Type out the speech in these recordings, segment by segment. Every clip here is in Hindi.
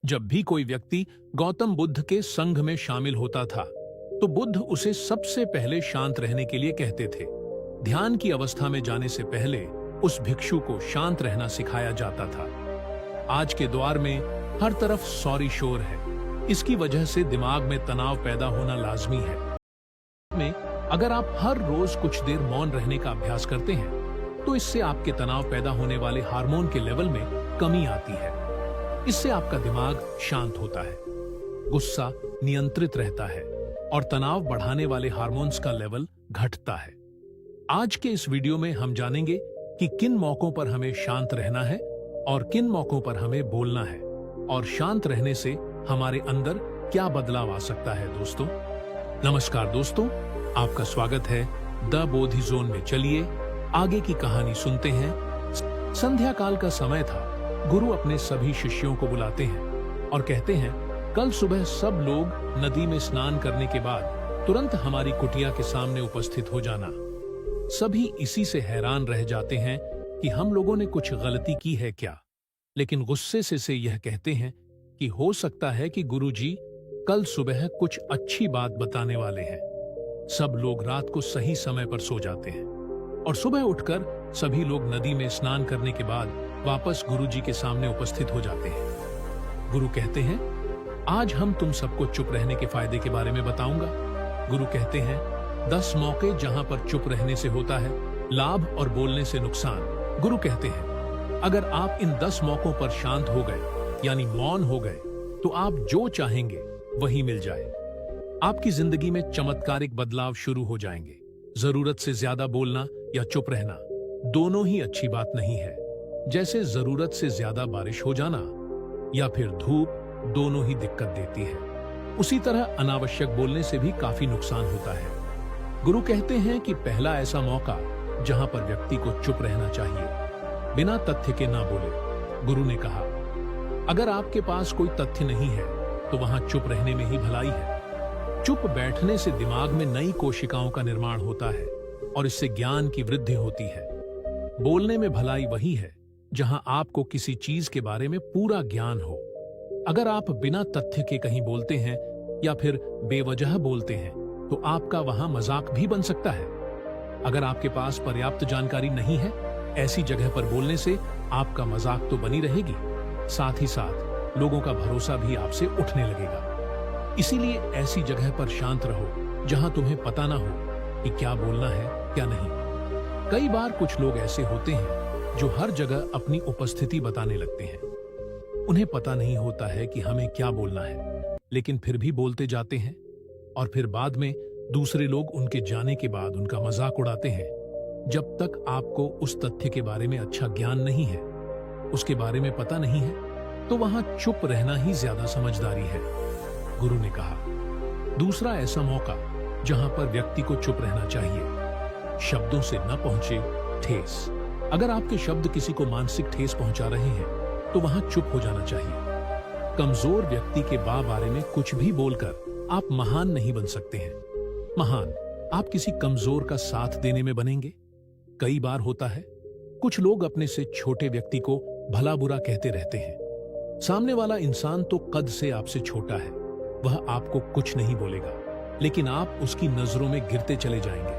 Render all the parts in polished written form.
जब भी कोई व्यक्ति गौतम बुद्ध के संघ में शामिल होता था, तो बुद्ध उसे सबसे पहले शांत रहने के लिए कहते थे। ध्यान की अवस्था में जाने से पहले उस भिक्षु को शांत रहना सिखाया जाता था। आज के दौर में हर तरफ सॉरी शोर है। इसकी वजह से दिमाग में तनाव पैदा होना लाजमी है। में अगर आप हर रोज कुछ देर मौन रहने का अभ्यास करते हैं, तो इससे आपके तनाव पैदा होने वाले हार्मोन के लेवल में कमी आती है। इससे आपका दिमाग शांत होता है, गुस्सा नियंत्रित रहता है और तनाव बढ़ाने वाले हार्मोन्स का लेवल घटता है। आज के इस वीडियो में हम जानेंगे कि किन मौकों पर हमें शांत रहना है और किन मौकों पर हमें बोलना है, और शांत रहने से हमारे अंदर क्या बदलाव आ सकता है। दोस्तों नमस्कार दोस्तों, आपका स्वागत है द बोधि जोन में। चलिए आगे की कहानी सुनते हैं। संध्या काल का समय था। गुरु अपने सभी शिष्यों को बुलाते हैं और कहते हैं, कल सुबह सब लोग नदी में स्नान करने के बाद तुरंत हमारी कुटिया के सामने उपस्थित हो जाना। सभी इसी से हैरान रह जाते हैं कि हम लोगों ने कुछ गलती की है क्या, लेकिन गुस्से से यह कहते हैं कि हो सकता है कि गुरुजी कल सुबह कुछ अच्छी बात बताने वाले हैं। सब लोग रात को सही समय पर सो जाते हैं और सुबह उठकर सभी लोग नदी में स्नान करने के बाद वापस गुरुजी के सामने उपस्थित हो जाते हैं। गुरु कहते हैं, आज हम तुम सबको चुप रहने के फायदे के बारे में बताऊंगा। गुरु कहते हैं, 10 मौके जहां पर चुप रहने से होता है लाभ और बोलने से नुकसान। गुरु कहते हैं, अगर आप इन 10 मौकों पर शांत हो गए यानी मौन हो गए, तो आप जो चाहेंगे वही मिल जाए। आपकी जिंदगी में चमत्कारिक बदलाव शुरू हो जाएंगे। जरूरत से ज्यादा बोलना या चुप रहना दोनों ही अच्छी बात नहीं है। जैसे जरूरत से ज्यादा बारिश हो जाना या फिर धूप, दोनों ही दिक्कत देती है। उसी तरह अनावश्यक बोलने से भी काफी नुकसान होता है। गुरु कहते हैं कि पहला ऐसा मौका जहां पर व्यक्ति को चुप रहना चाहिए, बिना तथ्य के ना बोले। गुरु ने कहा, अगर आपके पास कोई तथ्य नहीं है तो वहां चुप रहने में ही भलाई है। चुप बैठने से दिमाग में नई कोशिकाओं का निर्माण होता है और इससे ज्ञान की वृद्धि होती है। बोलने में भलाई वही है जहां आपको किसी चीज के बारे में पूरा ज्ञान हो। अगर आप बिना तथ्य के कहीं बोलते हैं या फिर बेवजह बोलते हैं, तो आपका वहां मजाक भी बन सकता है। अगर आपके पास पर्याप्त जानकारी नहीं है, ऐसी जगह पर बोलने से आपका मजाक तो बनी रहेगी, साथ ही साथ लोगों का भरोसा भी आपसे उठने लगेगा। इसीलिए ऐसी जगह पर शांत रहो जहां तुम्हें पता ना हो कि क्या बोलना है क्या नहीं। कई बार कुछ लोग ऐसे होते हैं जो हर जगह अपनी उपस्थिति बताने लगते हैं। उन्हें पता नहीं होता है कि हमें क्या बोलना है, लेकिन फिर भी बोलते जाते हैं और फिर बाद में दूसरे लोग उनके जाने के बाद उनका मजाक उड़ाते हैं। जब तक आपको उस तथ्य के बारे में अच्छा ज्ञान नहीं है, उसके बारे में पता नहीं है, तो वहां चुप रहना ही ज्यादा समझदारी है। गुरु ने कहा, दूसरा ऐसा मौका जहां पर व्यक्ति को चुप रहना चाहिए, शब्दों से न पहुंचे ठेस। अगर आपके शब्द किसी को मानसिक ठेस पहुंचा रहे हैं, तो वहां चुप हो जाना चाहिए। कमजोर व्यक्ति के बारे में कुछ भी बोलकर आप महान नहीं बन सकते हैं। महान आप किसी कमजोर का साथ देने में बनेंगे। कई बार होता है, कुछ लोग अपने से छोटे व्यक्ति को भला बुरा कहते रहते हैं। सामने वाला इंसान तो कद से आपसे छोटा है, वह आपको कुछ नहीं बोलेगा, लेकिन आप उसकी नजरों में गिरते चले जाएंगे।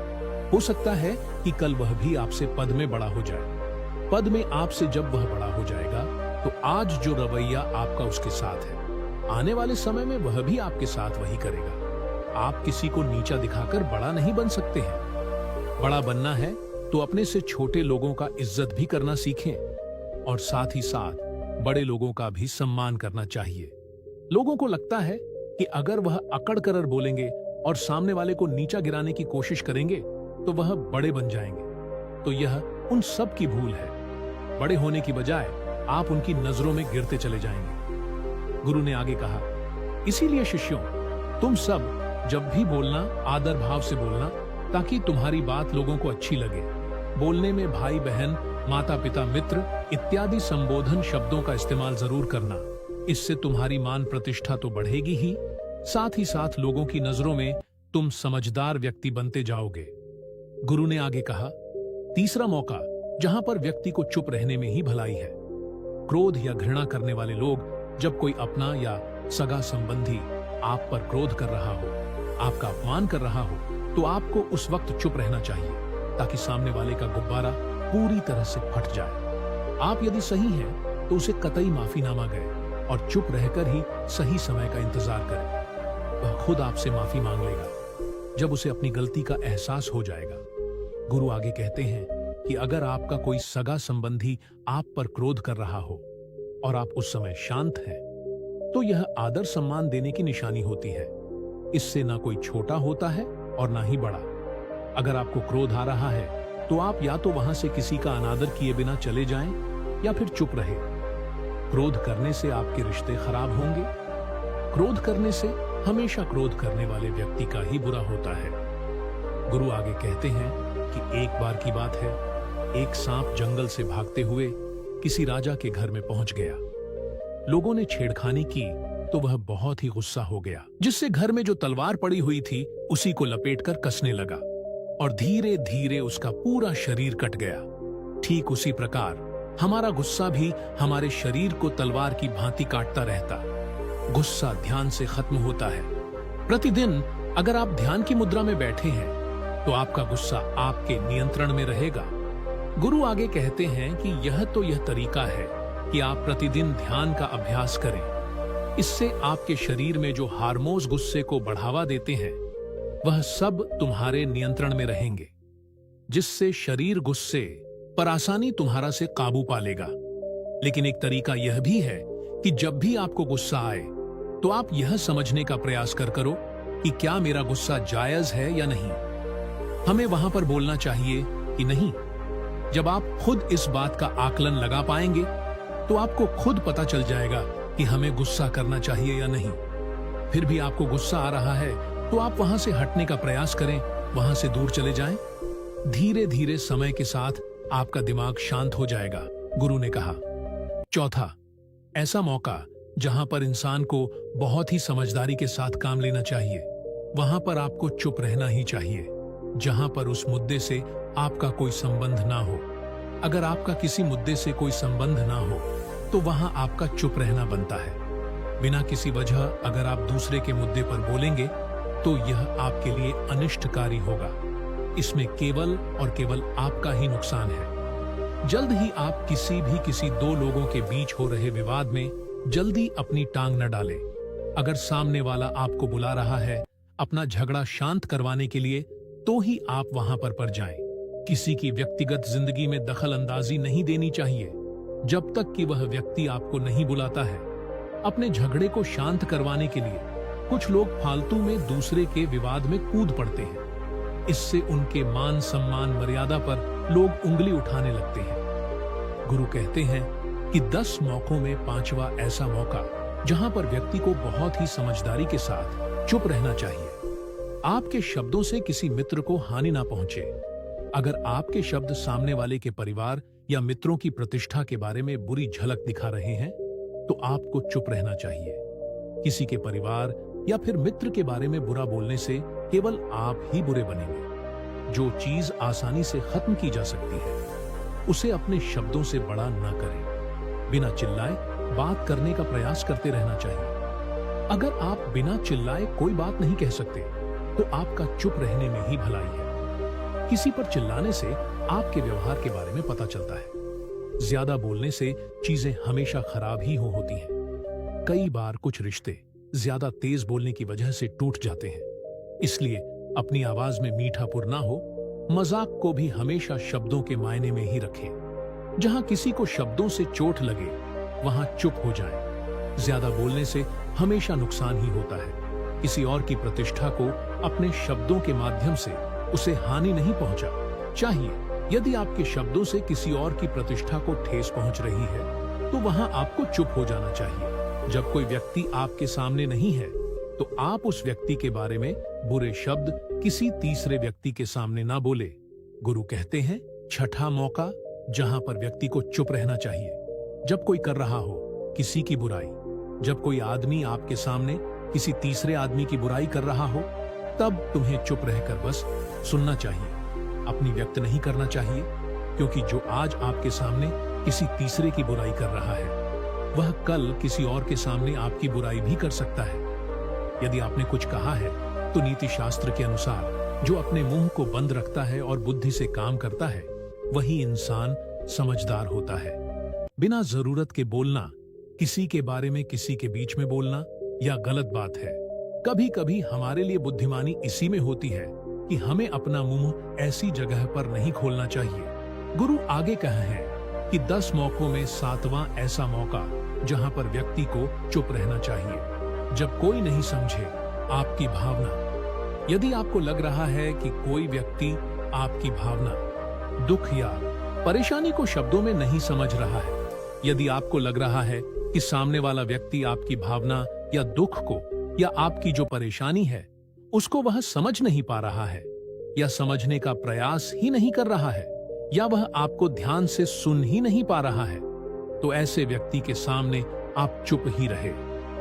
हो सकता है कि कल वह भी आपसे पद में बड़ा हो जाए। पद में आपसे जब वह बड़ा हो जाएगा, तो आज जो रवैया आपका उसके साथ है, आने वाले समय में वह भी आपके साथ वही करेगा। आप किसी को नीचा दिखाकर बड़ा नहीं बन सकते हैं। बड़ा बनना है तो अपने से छोटे लोगों का इज्जत भी करना सीखें और साथ ही साथ बड़े लोगों का भी सम्मान करना चाहिए। लोगों को लगता है कि अगर वह अकड़ कर बोलेंगे और सामने वाले को नीचा गिराने की कोशिश करेंगे, तो वह बड़े बन जाएंगे। तो यह उन सब की भूल है। बड़े होने की बजाय आप उनकी नजरों में गिरते चले जाएंगे। गुरु ने आगे कहा, इसीलिए शिष्यों, तुम सब जब भी बोलना आदर भाव से बोलना, ताकि तुम्हारी बात लोगों को अच्छी लगे। बोलने में भाई बहन, माता पिता, मित्र इत्यादि संबोधन शब्दों का इस्तेमाल जरूर करना। इससे तुम्हारी मान प्रतिष्ठा तो बढ़ेगी ही, साथ ही साथ लोगों की नजरों में तुम समझदार व्यक्ति बनते जाओगे। गुरु ने आगे कहा, तीसरा मौका जहां पर व्यक्ति को चुप रहने में ही भलाई है। क्रोध या घृणा करने वाले लोग जब कोई अपना या सगा संबंधी आप पर क्रोध कर रहा हो, आपका अपमान कर रहा हो, तो आपको उस वक्त चुप रहना चाहिए ताकि सामने वाले का गुब्बारा पूरी तरह से फट जाए। आप यदि सही हैं तो उसे कतई माफी ना मांगे और चुप रहकर ही सही समय का इंतजार करें। वह खुद आपसे माफी मांग लेगा जब उसे अपनी गलती का एहसास हो जाएगा। गुरु आगे कहते हैं कि अगर आपका कोई सगा संबंधी आप पर क्रोध कर रहा हो और आप उस समय शांत हैं, तो यह आदर सम्मान देने की निशानी होती है। इससे ना कोई छोटा होता है और ना ही बड़ा। अगर आपको क्रोध आ रहा है तो आप या तो वहां से किसी का अनादर किए बिना चले जाएं या फिर चुप रहे। क्रोध करने से आपके रिश्ते खराब होंगे। क्रोध करने से हमेशा क्रोध करने वाले व्यक्ति का ही बुरा होता है। गुरु आगे कहते हैं कि एक बार की बात है, एक सांप जंगल से भागते हुए किसी राजा के घर में पहुंच गया। लोगों ने छेड़खानी की तो वह बहुत ही गुस्सा हो गया, जिससे घर में जो तलवार पड़ी हुई थी उसी को लपेटकर कसने लगा और धीरे धीरे उसका पूरा शरीर कट गया। ठीक उसी प्रकार हमारा गुस्सा भी हमारे शरीर को तलवार की भांति काटता रहता। गुस्सा ध्यान से खत्म होता है। प्रतिदिन अगर आप ध्यान की मुद्रा में बैठे हैं तो आपका गुस्सा आपके नियंत्रण में रहेगा। गुरु आगे कहते हैं कि यह तरीका है कि आप प्रतिदिन ध्यान का अभ्यास करें। इससे आपके शरीर में जो हार्मोन्स गुस्से को बढ़ावा देते हैं वह सब तुम्हारे नियंत्रण में रहेंगे, जिससे शरीर गुस्से पर आसानी तुम्हारा से काबू पा लेगा। लेकिन एक तरीका यह भी है कि जब भी आपको गुस्सा आए तो आप यह समझने का प्रयास करो कि क्या मेरा गुस्सा जायज है या नहीं। हमें वहां पर बोलना चाहिए कि नहीं। जब आप खुद इस बात का आकलन लगा पाएंगे तो आपको खुद पता चल जाएगा कि हमें गुस्सा करना चाहिए या नहीं। फिर भी आपको गुस्सा आ रहा है तो आप वहां से हटने का प्रयास करें, वहां से दूर चले जाएं। धीरे धीरे समय के साथ आपका दिमाग शांत हो जाएगा, गुरु ने कहा। चौथा, ऐसा मौका जहां पर इंसान को बहुत ही समझदारी के साथ काम लेना चाहिए, वहां पर आपको चुप रहना ही चाहिए। जहां पर उस मुद्दे से आपका कोई संबंध ना हो। अगर आपका किसी मुद्दे से कोई संबंध ना हो तो वहां आपका चुप रहना बनता है। बिना किसी वजह अगर आप दूसरे के मुद्दे पर बोलेंगे तो यह आपके लिए अनिष्टकारी होगा। इसमें केवल और केवल आपका ही नुकसान है। जल्द ही आप किसी दो लोगों के बीच हो रहे विवाद में जल्दी अपनी टांग न डालें। अगर सामने वाला आपको बुला रहा है अपना झगड़ा शांत करवाने के लिए, तो ही आप वहां पर जाएं। किसी की व्यक्तिगत जिंदगी में दखल अंदाजी नहीं देनी चाहिए जब तक कि वह व्यक्ति आपको नहीं बुलाता है। अपने झगड़े को शांत करवाने के लिए कुछ लोग फालतू में दूसरे के विवाद में कूद पड़ते हैं। इससे उनके मान सम्मान मर्यादा पर लोग उंगली उठाने लगते हैं। गुरु कहते हैं कि 10 मौकों में 5वां ऐसा मौका जहां पर व्यक्ति को बहुत ही समझदारी के साथ चुप रहना चाहिए। आपके शब्दों से किसी मित्र को हानि ना पहुंचे। अगर आपके शब्द सामने वाले के परिवार या मित्रों की प्रतिष्ठा के बारे में बुरी झलक दिखा रहे हैं तो आपको चुप रहना चाहिए। किसी के परिवार या फिर मित्र के बारे में बुरा बोलने से केवल आप ही बुरे बनेंगे। जो चीज आसानी से खत्म की जा सकती है उसे अपने शब्दों से बड़ा ना करें। बिना चिल्लाए बात करने का प्रयास करते रहना चाहिए। अगर आप बिना चिल्लाए कोई बात नहीं कह सकते तो आपका चुप रहने में ही भलाई है। किसी पर चिल्लाने से आपके व्यवहार के बारे में पता चलता है। ज्यादा बोलने से चीजें हमेशा खराब ही होती हैं। कई बार कुछ रिश्ते ज्यादा तेज बोलने की वजह से टूट जाते हैं। इसलिए अपनी आवाज में मीठापुर ना हो। मजाक को भी हमेशा शब्दों के मायने में ही रखें। जहां किसी को शब्दों से चोट लगे वहां चुप हो जाएं। ज्यादा बोलने से हमेशा नुकसान ही होता है। किसी और की प्रतिष्ठा को अपने शब्दों के माध्यम से उसे हानि नहीं पहुंचा चाहिए। यदि आपके शब्दों से किसी और की प्रतिष्ठा को ठेस पहुंच रही है तो वहां आपको चुप हो जाना चाहिए। जब कोई व्यक्ति आपके सामने नहीं है तो आप उस व्यक्ति के बारे में बुरे शब्द किसी तीसरे व्यक्ति के सामने ना बोले। गुरु कहते हैं, छठा मौका जहां पर व्यक्ति को चुप रहना चाहिए, जब कोई कर रहा हो किसी की बुराई। जब कोई आदमी आपके सामने किसी तीसरे आदमी की बुराई कर रहा हो तब तुम्हें चुप रहकर बस सुनना चाहिए। अपनी व्यक्त नहीं करना चाहिए, क्योंकि जो आज आपके सामने किसी तीसरे की बुराई कर रहा है वह कल किसी और के सामने आपकी बुराई भी कर सकता है। यदि आपने कुछ कहा है तो नीति शास्त्र के अनुसार जो अपने मुंह को बंद रखता है और बुद्धि से काम करता है वही इंसान समझदार होता है। बिना जरूरत के बोलना, किसी के बारे में किसी के बीच में बोलना या गलत बात है। कभी कभी हमारे लिए बुद्धिमानी इसी में होती है कि हमें अपना मुंह ऐसी जगह पर नहीं खोलना चाहिए। गुरु आगे कहे हैं कि 10 मौकों में 7वां ऐसा मौका जहां पर व्यक्ति को चुप रहना चाहिए। जब कोई नहीं समझे आपकी भावना। यदि आपको लग रहा है कि कोई व्यक्ति आपकी भावना, दुख या परेशानी को शब्दों में नहीं समझ रहा है, यदि आपको लग रहा है कि सामने वाला व्यक्ति आपकी भावना या दुख को या आपकी जो परेशानी है उसको वह समझ नहीं पा रहा है या समझने का प्रयास ही नहीं कर रहा है या वह आपको ध्यान से सुन ही नहीं पा रहा है, तो ऐसे व्यक्ति के सामने आप चुप ही रहे,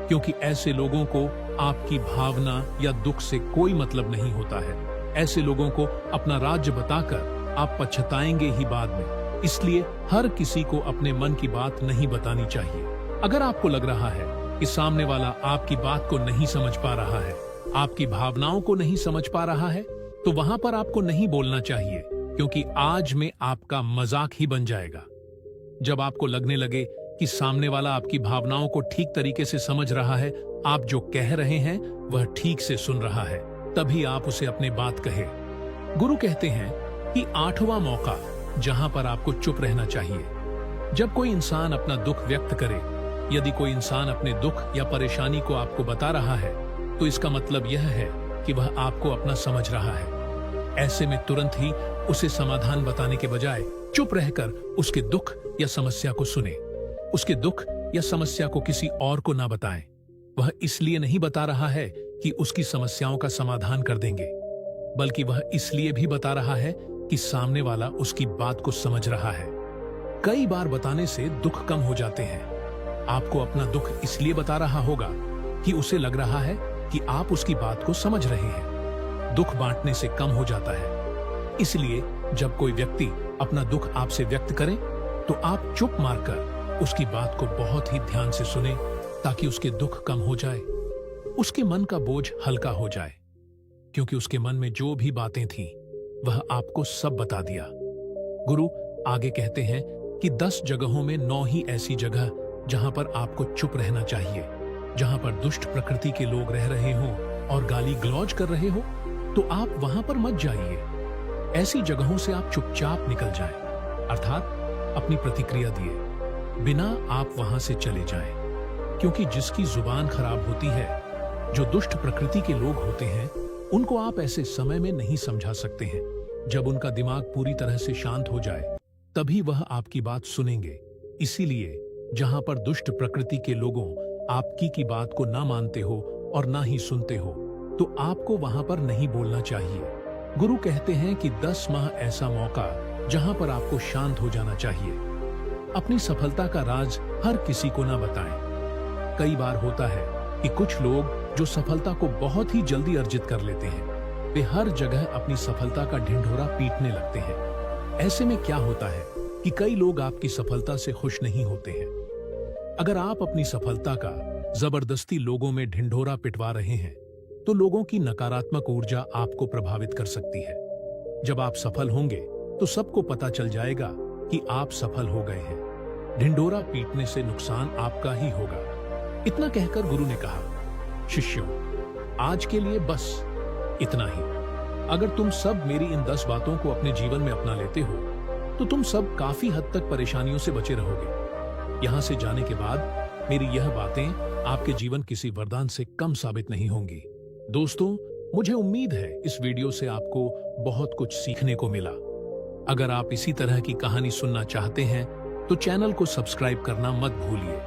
क्योंकि ऐसे लोगों को आपकी भावना या दुख से कोई मतलब नहीं होता है। ऐसे लोगों को अपना राज्य बताकर आप पछताएंगे ही बाद में। इसलिए हर किसी को अपने मन की बात नहीं बतानी चाहिए। अगर आपको लग रहा है कि सामने वाला आपकी बात को नहीं समझ पा रहा है, आपकी भावनाओं को नहीं समझ पा रहा है, तो वहां पर आपको नहीं बोलना चाहिए, क्योंकि आज में आपका मजाक ही बन जाएगा। जब आपको लगने लगे कि सामने वाला आपकी भावनाओं को ठीक तरीके से समझ रहा है, आप जो कह रहे हैं वह ठीक से सुन रहा है, तभी आप उसे अपनी बात कहे। गुरु कहते हैं कि 8वां मौका जहां पर आपको चुप रहना चाहिए। जब कोई इंसान अपना दुख व्यक्त करे, यदि कोई इंसान अपने दुख या परेशानी को आपको बता रहा है, तो इसका मतलब यह है कि वह आपको अपना समझ रहा है। ऐसे में तुरंत ही उसे समाधान बताने के बजाय चुप रहकर उसके दुख या समस्या को सुने। उसके दुख या समस्या को किसी और को ना बताएं। वह इसलिए नहीं बता रहा है कि उसकी समस्याओं का समाधान कर देंगे, बल्कि वह इसलिए भी बता रहा है कि सामने वाला उसकी बात को समझ रहा है। कई बार बताने से दुख कम हो जाते हैं। आपको अपना दुख इसलिए बता रहा होगा कि उसे लग रहा है कि आप उसकी बात को समझ रहे हैं। दुख बांटने से कम हो जाता है। इसलिए जब कोई व्यक्ति अपना दुख आपसे व्यक्त करे, तो आप चुप मारकर उसकी बात को बहुत ही ध्यान से सुने, ताकि उसके दुख कम हो जाए, उसके मन का बोझ हल्का हो जाए, क्योंकि उसके मन में जो भी बातें थीं, वह आपको सब बता दिया। गुरु आगे कहते हैं कि 10 जगहों में 9 ही ऐसी जगह जहां पर आपको चुप रहना चाहिए। जहां पर दुष्ट प्रकृति के लोग रह रहे हो और गाली गलौज कर रहे हो, तो आप वहां पर मत जाइए। ऐसी जगहों से आप चुपचाप निकल जाएं, अर्थात अपनी प्रतिक्रिया दिए बिना आप वहां से चले जाएं। क्योंकि जिसकी जुबान खराब होती है, जो दुष्ट प्रकृति के लोग होते हैं, उनको आप ऐसे समय में नहीं समझा सकते हैं। जब उनका दिमाग पूरी तरह से शांत हो जाए, तभी वह आपकी बात सुनेंगे। इसीलिए जहां पर दुष्ट प्रकृति के लोगों आपकी की बात को ना मानते हो और ना ही सुनते हो, तो आपको वहां पर नहीं बोलना चाहिए। गुरु कहते हैं कि 10 माह ऐसा मौका जहां पर आपको शांत हो जाना चाहिए। अपनी सफलता का राज हर किसी को ना बताएं। कई बार होता है कि कुछ लोग जो सफलता को बहुत ही जल्दी अर्जित कर लेते हैं, वे हर जगह अपनी सफलता का ढिंढोरा पीटने लगते हैं। ऐसे में क्या होता है कि कई लोग आपकी सफलता से खुश नहीं होते हैं। अगर आप अपनी सफलता का जबरदस्ती लोगों में ढिंढोरा पिटवा रहे हैं, तो लोगों की नकारात्मक ऊर्जा आपको प्रभावित कर सकती है। जब आप सफल होंगे तो सबको पता चल जाएगा कि आप सफल हो गए हैं। ढिंढोरा पीटने से नुकसान आपका ही होगा। इतना कहकर गुरु ने कहा, शिष्यों, आज के लिए बस इतना ही। अगर तुम सब मेरी इन 10 बातों को अपने जीवन में अपना लेते हो, तो तुम सब काफी हद तक परेशानियों से बचे रहोगे। यहां से जाने के बाद मेरी यह बातें आपके जीवन किसी वरदान से कम साबित नहीं होंगी। दोस्तों, मुझे उम्मीद है इस वीडियो से आपको बहुत कुछ सीखने को मिला। अगर आप इसी तरह की कहानी सुनना चाहते हैं, तो चैनल को सब्सक्राइब करना मत भूलिए।